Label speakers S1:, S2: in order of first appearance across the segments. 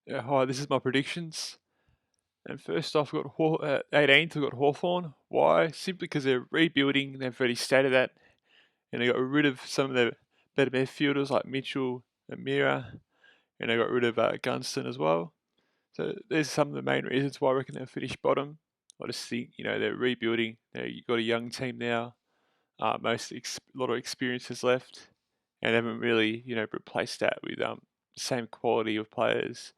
S1: Hi, this is my predictions. And first off, we've got 18th, we've got Hawthorn. Why? Simply because they're rebuilding, they've already stated that, and they got rid of some of their better midfielders like Mitchell and Mira, and they got rid of Gunston as well. So there's some of the main reasons why I reckon they'll finish bottom. I just think, they're rebuilding. You've got a young team now, a lot of experiences left, and haven't really, replaced that with the same quality of players.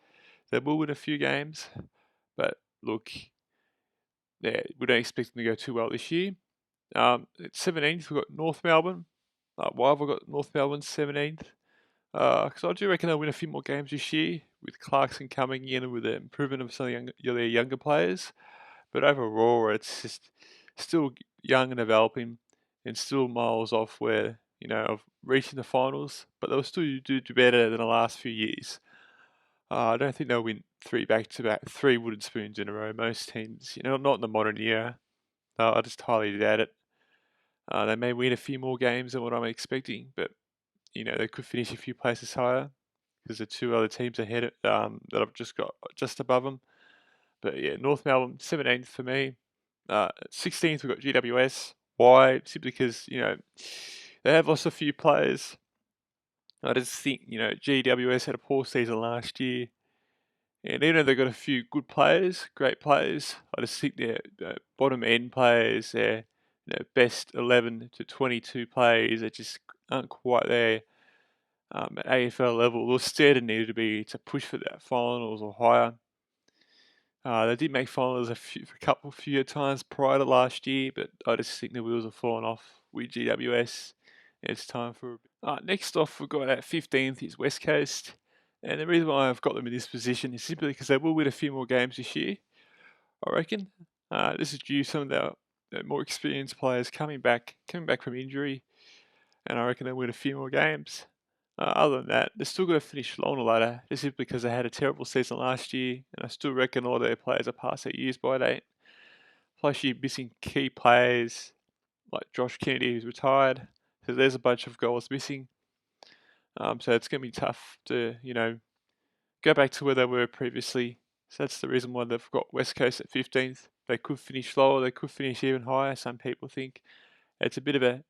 S1: They will win a few games, but look, yeah, we don't expect them to go too well this year. At 17th, we've got North Melbourne. Why have I got North Melbourne 17th? Because I do reckon they'll win a few more games this year with Clarkson coming in and with the improvement of some of their younger players. But overall, it's just still young and developing and still miles off where, of reaching the finals. But they'll still do better than the last few years. I don't think they'll win three wooden spoons in a row. Most teams, not in the modern era. I just highly doubt it. They may win a few more games than what I'm expecting, but they could finish a few places higher because the two other teams ahead that I've just got just above them. But yeah, North Melbourne 17th for me. 16th we've got GWS. Why? Simply because they have lost a few players. I just think GWS had a poor season last year. And even though they've got a few good players, great players, I just think their bottom end players, their best 11 to 22 players, they just aren't quite there at AFL level. They'll still need to be to push for that finals or higher. They did make finals a few times prior to last year, but I just think the wheels have fallen off with GWS. It's time for. Next off, we've got at 15th is West Coast. And the reason why I've got them in this position is simply because they will win a few more games this year, I reckon. This is due to some of the more experienced players coming back from injury, and I reckon they'll win a few more games. Other than that, they're still going to finish low on the ladder, just simply because they had a terrible season last year, and I still reckon a lot of their players are past their use by date. Plus, you're missing key players like Josh Kennedy, who's retired, so there's a bunch of goals missing. So it's going to be tough to, go back to where they were previously. So that's the reason why they've got West Coast at 15th. They could finish lower, they could finish even higher, some people think. It's a bit of a,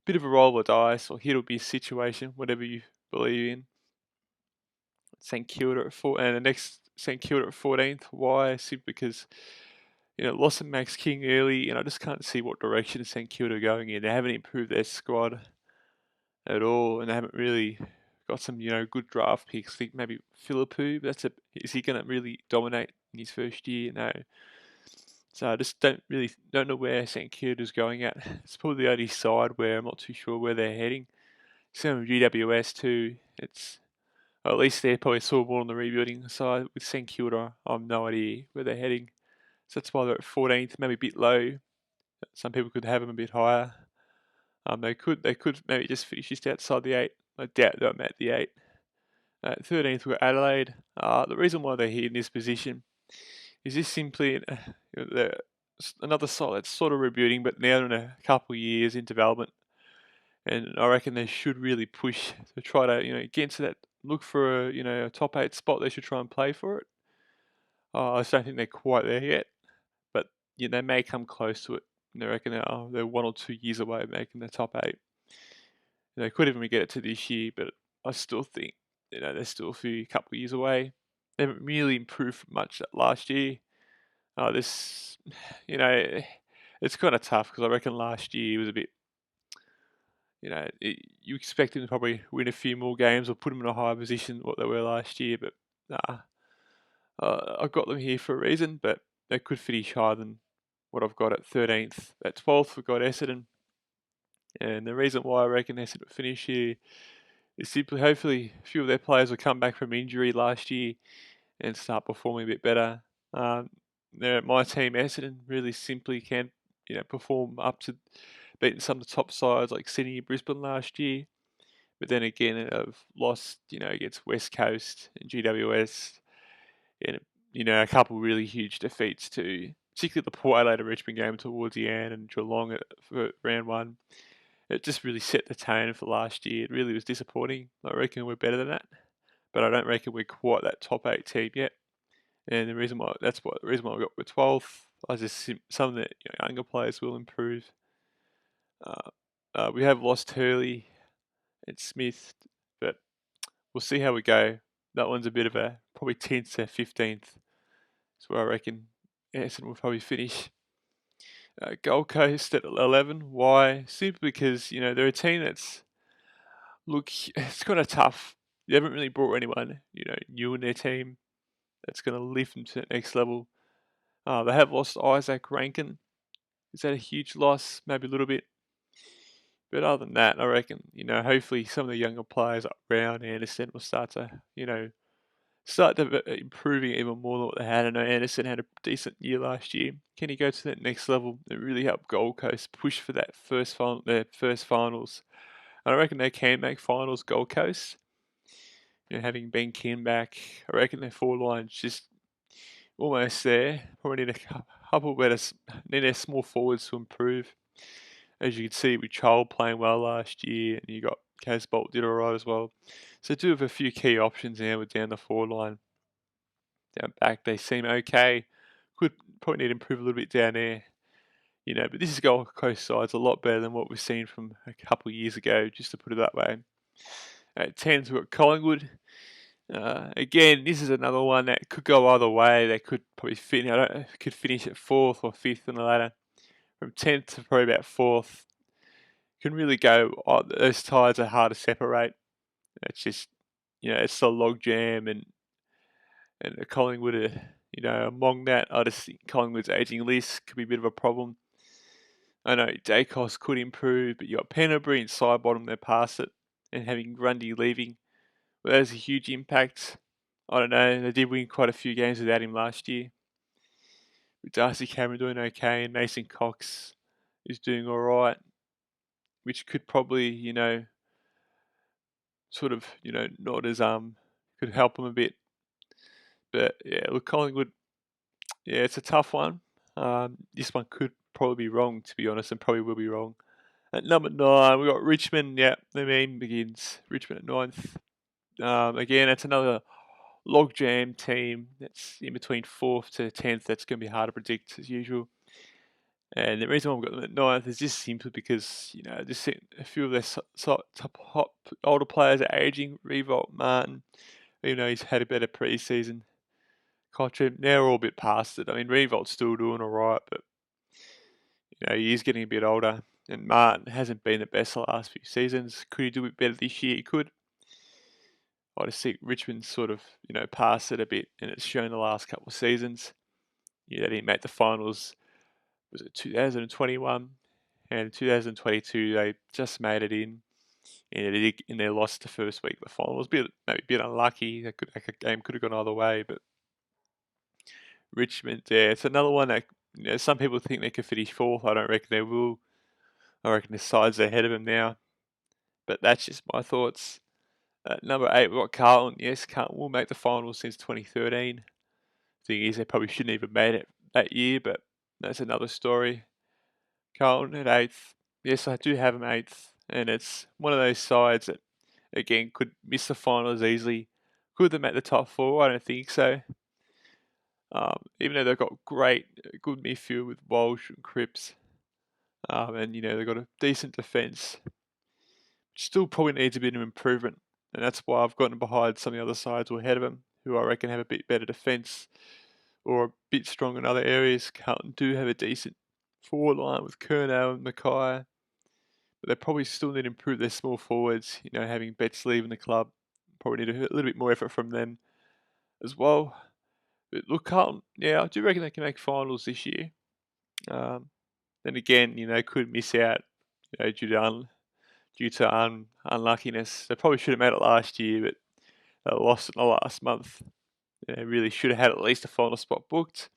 S1: roll of dice or hit or miss situation, whatever you believe in. St Kilda at 4, and the next St Kilda at 14th. Why? Simply because lost of Max King early, and I just can't see what direction St Kilda are going in. They haven't improved their squad at all, and they haven't really got some good draft picks. I think maybe Philippou, but is he going to really dominate in his first year? No. So I just don't know where St Kilda's going at. It's probably the only side where I'm not too sure where they're heading. Same with GWS too. At least they're probably sort of more on the rebuilding side. With St Kilda, I have no idea where they're heading. So that's why they're at 14th, maybe a bit low. Some people could have them a bit higher. They could maybe just finish just outside the 8. I doubt they'll at the 8. 13th, we've got Adelaide. The reason why they're here in this position is this simply another side that's sort of rebuilding, but now in a couple of years in development. And I reckon they should really push to try to, get into that, look for a top 8 spot. They should try and play for it. I just don't think they're quite there yet, but they may come close to it. And I reckon they're 1 or 2 years away of making the top 8. They could even get it to this year, but I still think they're still a couple of years away. They haven't really improved much last year. This, it's kind of tough because I reckon last year was a bit, you expect them to probably win a few more games or put them in a higher position than what they were last year, but nah. I've got them here for a reason, but they could finish higher than what I've got at 13th. At 12th, we've got Essendon. And the reason why I reckon Essendon will finish here is simply hopefully a few of their players will come back from injury last year and start performing a bit better. My team, Essendon, really simply can perform up to beating some of the top sides like Sydney and Brisbane last year. But then again, I've lost, against West Coast and GWS and, a couple really huge defeats too, particularly the Port Adelaide Richmond game towards the end and Geelong for round 1. It just really set the tone for last year. It really was disappointing. I reckon we're better than that. but I don't reckon we're quite that top 8 team yet. And the reason why we got with 12th. I just some of the younger players will improve. We have lost Hurley and Smith, but we'll see how we go. That one's a bit of a probably 10th to 15th. That's where I reckon Essendon will probably finish. Gold Coast at 11. Why? Simply because they're a team that's it's kind of tough. They haven't really brought anyone new in their team that's going to lift them to the next level. They have lost Isaac Rankin. Is that a huge loss? Maybe a little bit. But other than that, I reckon, hopefully some of the younger players like Brown, Anderson will start to improving even more than what they had. I know Anderson had a decent year last year. Can he go to that next level and really help Gold Coast push for that their first finals? And I reckon they can make finals, Gold Coast. Having Ben Kim back, I reckon their forward line's just almost there. Probably need a couple better, need their small forwards to improve. As you can see with Chol playing well last year, and you got Casbolt did alright as well. So do have a few key options now with down the forward line. Down back, they seem okay. Could probably need to improve a little bit down there. But this is Gold Coast side's a lot better than what we've seen from a couple of years ago, just to put it that way. At 10th, we've got Collingwood. Again, this is another one that could go either way. They could probably could finish at 4th or 5th on the ladder. From 10th to probably about 4th. Can really go, those ties are hard to separate. It's just, it's a log jam and Collingwood, among that, I just think Collingwood's ageing list could be a bit of a problem. I know Dacos could improve, but you got Penberry and Sidebottom there past it, and having Grundy leaving, well, that has a huge impact. I don't know, they did win quite a few games without him last year. With Darcy Cameron doing okay, and Mason Cox is doing alright, which could probably, sort of, not as, could help them a bit. But yeah, look, Collingwood, yeah, it's a tough one. This one could probably be wrong, to be honest, and probably will be wrong. At number 9, we've got Richmond. Yeah, the meme begins. Richmond at 9th. Again, it's another logjam team that's in between 4th to 10th. That's going to be hard to predict, as usual. And the reason why we've got them at 9th is just simply because, just a few of their top older players are aging. Revolt, Martin, even though he's had a better pre-season. Cotram, now we're all a bit past it. I mean, Revolt's still doing alright, but he is getting a bit older. And Martin hasn't been the best the last few seasons. Could he do it better this year? He could. I just think Richmond's sort of, past it a bit, and it's shown the last couple of seasons. They didn't make the finals. Was it 2021? And 2022, they just made it in. And they lost the first week of the finals. Maybe a bit unlucky. That game could have gone either way, but Richmond, yeah, it's another one that some people think they could finish 4th. I don't reckon they will. I reckon the side's ahead of them now. But that's just my thoughts. At number 8, we've got Carlton. Yes, Carlton will make the finals since 2013. Thing is, they probably shouldn't even made it that year, but that's another story. Carlton at 8th. Yes, I do have them 8th. And it's one of those sides that, again, could miss the finals easily. Could they make the top 4? I don't think so. Even though they've got good midfield with Walsh and Cripps. And, they've got a decent defence. Still probably needs a bit of improvement. And that's why I've gotten behind some of the other sides who are ahead of them, who I reckon have a bit better defence or a bit stronger in other areas. Carlton do have a decent forward line with Curnow and Mackay. But they probably still need to improve their small forwards. Having Betts leaving the club. Probably need a little bit more effort from them as well. But look, Carlton, yeah, I do reckon they can make finals this year. Then again, could miss out, due to unluckiness. They probably should have made it last year, but they lost it in the last month. They really should have had at least a final spot booked.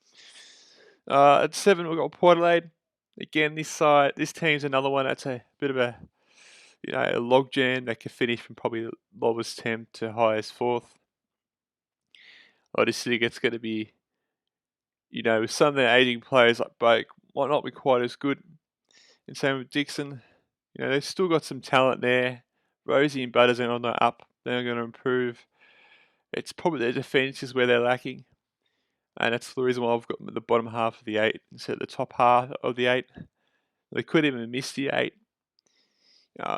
S1: At 7, we've got Port Adelaide. Again, this team's another one that's a bit of a, a logjam that could finish from probably lowest 10th to highest 4th. I just think it's going to be, with some of their aging players like Blake might not be quite as good. And same with Dixon. They've still got some talent there. Rosie and Butters are on the up. They're going to improve. it's probably their defence is where they're lacking. And that's the reason why I've got them at the bottom half of the 8 instead of the top half of the 8. They could even miss the 8.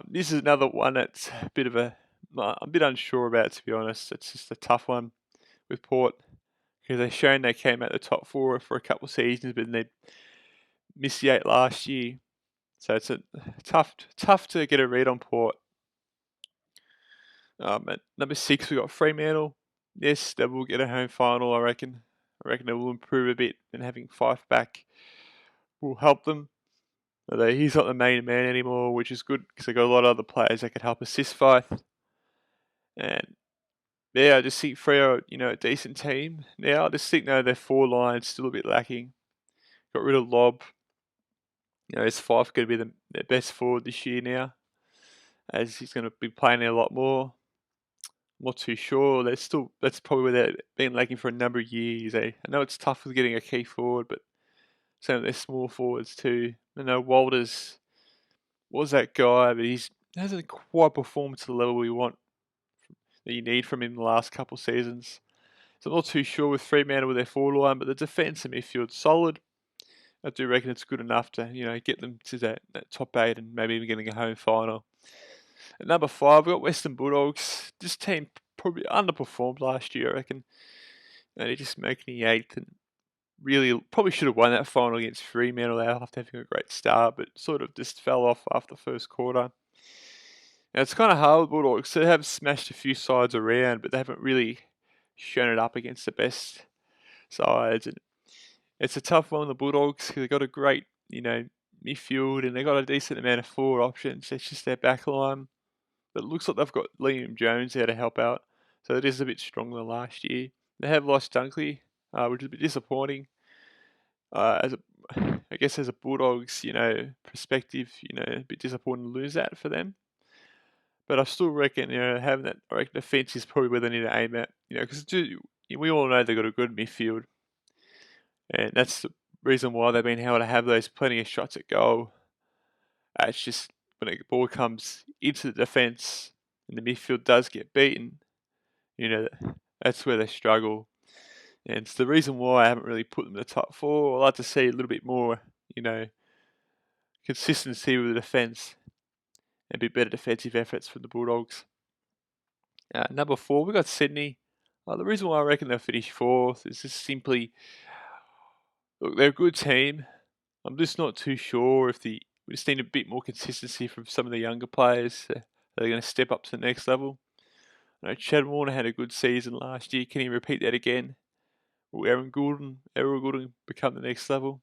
S1: This is another one that's a bit I'm a bit unsure about, to be honest. It's just a tough one with Port because they've shown they came out the top 4 for a couple of seasons, but then they missed the 8 last year. So it's a tough to get a read on Port. At number 6, we got Fremantle. Yes, they will get a home final, I reckon. I reckon they will improve a bit, and having Fife back will help them. Although he's not the main man anymore, which is good because they've got a lot of other players that could help assist Fife. And yeah, I just think Freo, a decent team. Now I just think their 4 line's still a bit lacking. Got rid of Lob. Is Fife going to be their best forward this year now? As he's going to be playing a lot more. I'm not too sure. That's probably where they've been lacking for a number of years. I know it's tough with getting a key forward, but some of their small forwards too. I know Walters was that guy, but he hasn't quite performed to the level we want that you need from him in the last couple of seasons. So I'm not too sure with Fremantle with their forward line, but the defence and midfield's solid. I do reckon it's good enough to get them to that top 8 and maybe even getting a home final. At number 5, we've got Western Bulldogs. This team probably underperformed last year, I reckon. They're just making the 8th and really probably should have won that final against Fremantle after having a great start, but sort of just fell off after the first quarter. Now, it's kind of hard with Bulldogs. They have smashed a few sides around, but they haven't really shown it up against the best sides. And it's a tough one with the Bulldogs because they've got a great, midfield and they've got a decent amount of forward options. It's just their back line. But it looks like they've got Liam Jones there to help out. So it is a bit stronger than last year. They have lost Dunkley, which is a bit disappointing. I guess as a Bulldogs, perspective, a bit disappointing to lose that for them. But I still reckon, having that defence is probably where they need to aim at, because we all know they've got a good midfield. And that's the reason why they've been able to have those plenty of shots at goal. It's just when a ball comes into the defence and the midfield does get beaten, that's where they struggle. And it's the reason why I haven't really put them in the top 4. I'd like to see a little bit more, consistency with the defence and a bit better defensive efforts from the Bulldogs. Number 4, we've got Sydney. The reason why I reckon they'll finish 4th is just simply, look, they're a good team. I'm just not too sure we just need a bit more consistency from some of the younger players that are going to step up to the next level. I know Chad Warner had a good season last year. Can he repeat that again? Will Aaron Goulden become the next level?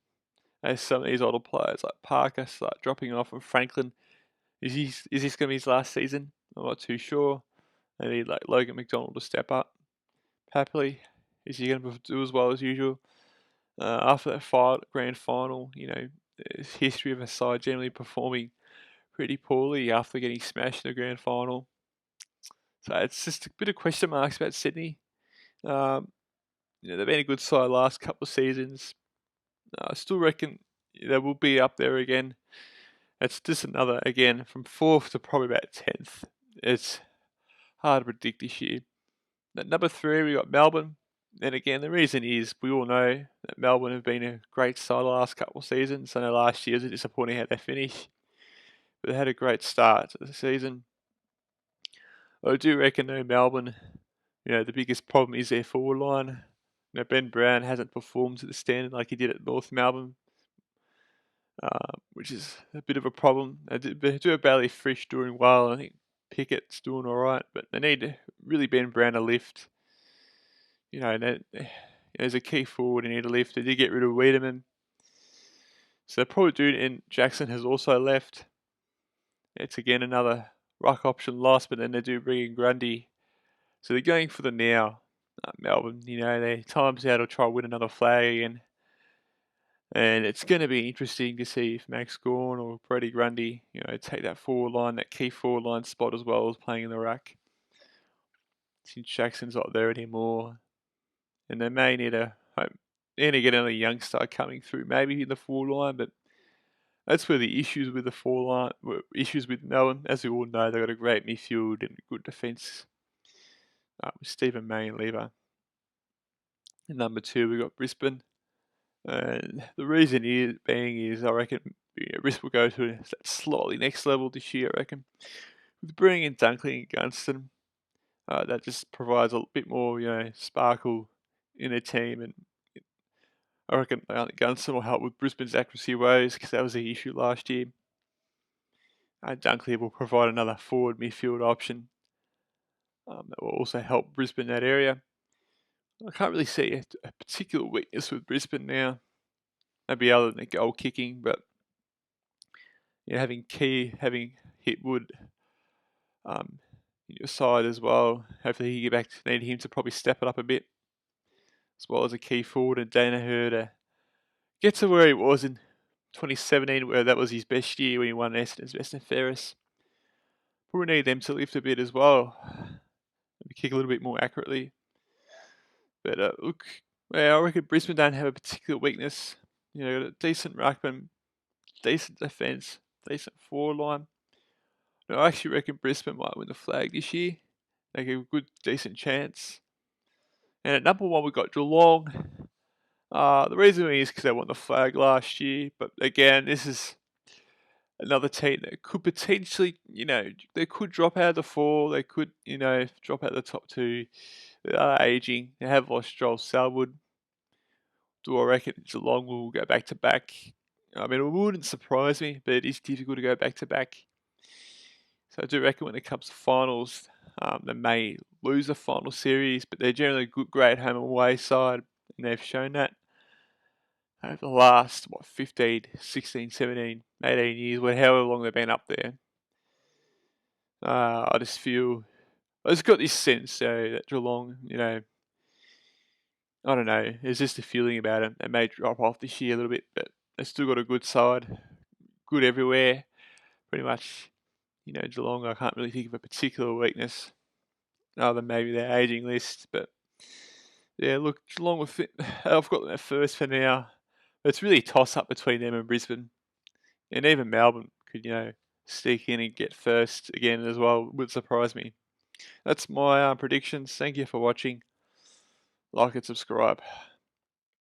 S1: As some of these older players like Parker start dropping off and Franklin, is this going to be his last season? I'm not too sure. I need like Logan McDonald to step up. Happily, is he going to do as well as usual? After that grand final, there's history of a side generally performing pretty poorly after getting smashed in the grand final. So it's just a bit of question marks about Sydney. They've been a good side last couple of seasons. I still reckon they will be up there again. It's just another, again, from 4th to probably about 10th. It's hard to predict this year. At number 3, we got Melbourne. And again, the reason is we all know that Melbourne have been a great side the last couple of seasons. I know last year was disappointing how they finished, but they had a great start to the season. I do reckon though Melbourne, the biggest problem is their forward line. Ben Brown hasn't performed to the standard like he did at North Melbourne, which is a bit of a problem. They do have Bailey Frisch doing well. I think Pickett's doing all right, but they need really Ben Brown a lift. As a key forward, they need a lift. They did get rid of Wiedemann, so they probably do. And Jackson has also left. It's again another ruck option loss, but then they do bring in Grundy. So they're going for the now. Melbourne, their time's out to try to win another flag again. And it's going to be interesting to see if Max Gawn or Brady Grundy, take that forward line, that key forward line spot as well as playing in the ruck. Since Jackson's not there anymore. And they may need to get another youngster coming through, maybe in the forward line, but that's where the issues with the forward line, issues with Melbourne. As we all know, they've got a great midfield and good defence. with Stephen May and Lever. And number 2, we got Brisbane. And the reason is I reckon Brisbane will go to that slightly next level this year, I reckon. With bringing in Dunkley and Gunston, that just provides a bit more, sparkle in their team. And I reckon Gunston will help with Brisbane's accuracy woes because that was the issue last year. Dunkley will provide another forward midfield option that will also help Brisbane in that area. I can't really see a particular weakness with Brisbane now, maybe other than the goal kicking, but having Hitwood in your side as well. Hopefully he need him to probably step it up a bit, as well as a key forward and Danaher to get to where he was in 2017, where that was his best year when he won Essendon's Best and Fairest. Probably need them to lift a bit as well, maybe kick a little bit more accurately. But I reckon Brisbane don't have a particular weakness. Got a decent ruckman, decent defence, decent forward line. I actually reckon Brisbane might win the flag this year. They get a good, decent chance. And at number 1, we got Geelong. The reason is because they won the flag last year. But again, this is another team that could potentially, they could drop out of the 4. They could, drop out of the top 2. They are aging. They have lost Joel Selwood. Do I reckon Geelong will go back to back? I mean, it wouldn't surprise me, but it is difficult to go back to back. So I do reckon when it comes to finals, they may lose a final series, but they're generally a great home and away side, and they've shown that over the last, 15, 16, 17, 18 years, however long they've been up there. I just got this sense that Geelong, I don't know, there's just a feeling about them. They may drop off this year a little bit, but they've still got a good side, good everywhere, pretty much. Geelong, I can't really think of a particular weakness other than maybe their aging list. But yeah, look, Geelong with I've got them at first for now. But it's really a toss-up between them and Brisbane. And even Melbourne could, sneak in and get first again as well. Would surprise me. That's my predictions. Thank you for watching. Like and subscribe.